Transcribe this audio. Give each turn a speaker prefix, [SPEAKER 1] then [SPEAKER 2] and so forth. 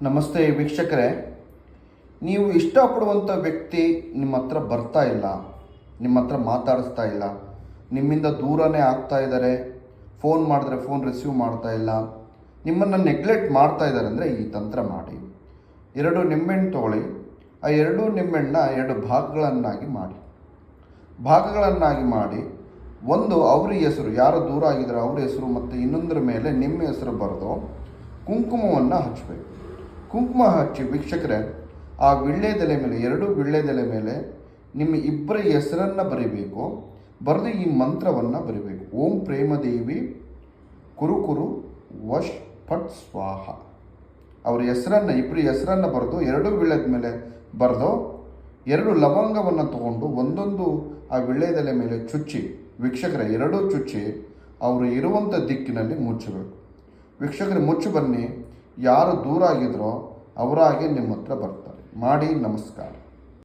[SPEAKER 1] ನಮಸ್ತೆ ವೀಕ್ಷಕರೇ, ನೀವು ಇಷ್ಟಪಡುವಂಥ ವ್ಯಕ್ತಿ ನಿಮ್ಮ ಹತ್ರ ಬರ್ತಾ ಇಲ್ಲ, ನಿಮ್ಮ ಹತ್ರ ಮಾತಾಡಿಸ್ತಾ ಇಲ್ಲ, ನಿಮ್ಮಿಂದ ದೂರನೇ ಆಗ್ತಾ ಇದ್ದಾರೆ, ಫೋನ್ ಮಾಡಿದ್ರೆ ಫೋನ್ ರಿಸೀವ್ ಮಾಡ್ತಾ ಇಲ್ಲ, ನಿಮ್ಮನ್ನು ನೆಗ್ಲೆಕ್ಟ್ ಮಾಡ್ತಾ ಇದ್ದಾರೆ ಅಂದರೆ ಈ ತಂತ್ರ ಮಾಡಿ. 2 ನಿಂಬೆಹಣ್ಣು ತಗೊಳ್ಳಿ. ಆ 2 ನಿಂಬೆಹಣ್ಣನ್ನ 2 ಭಾಗಗಳನ್ನಾಗಿ ಮಾಡಿ ಒಂದು ಅವ್ರ ಹೆಸರು, ಯಾರು ದೂರ ಆಗಿದ್ದಾರೆ ಅವ್ರ ಹೆಸರು ಮತ್ತು ಇನ್ನೊಂದರ ಮೇಲೆ ನಿಮ್ಮ ಹೆಸರು ಬರೆದು ಕುಂಕುಮವನ್ನು ಹಚ್ಚಬೇಕು. ಕುಂಕುಮ ಹಚ್ಚಿ ವೀಕ್ಷಕರೇ, ಆ ವಿಳ್ಯದೆಲೆ ಮೇಲೆ 2 ವಿಳ್ಯದೆಲೆ ಮೇಲೆ ನಿಮ್ಮ ಇಬ್ಬರ ಹೆಸರನ್ನು ಬರೀಬೇಕು. ಬರೆದು ಈ ಮಂತ್ರವನ್ನು ಬರೀಬೇಕು. ಓಂ ಪ್ರೇಮದೇವಿ ಕುರು ಕುರು ವಶ್ ಫಟ್ ಸ್ವಾಹ. ಅವ್ರ ಹೆಸರನ್ನು, ಇಬ್ಬರ ಹೆಸರನ್ನು ಬರೆದು 2 ವಿಳ್ಯದ ಮೇಲೆ ಬರೆದು 2 ಲವಂಗವನ್ನು ತಗೊಂಡು ಒಂದೊಂದು ಆ ವಿಳ್ಯದೆಲೆ ಮೇಲೆ ಚುಚ್ಚಿ ವೀಕ್ಷಕರೇ, 2 ಚುಚ್ಚಿ ಅವರು ಇರುವಂಥ ದಿಕ್ಕಿನಲ್ಲಿ ಮುಚ್ಚಬೇಕು. ವೀಕ್ಷಕರೇ, ಮುಚ್ಚಿ ಬನ್ನಿ. ಯಾರು ದೂರ ಆಗಿದ್ರೋ ಅವರಾಗೆ ನಿಮ್ಮ ಹತ್ರ ಬರ್ತಾರೆ. ಮಾಡಿ. ನಮಸ್ಕಾರ.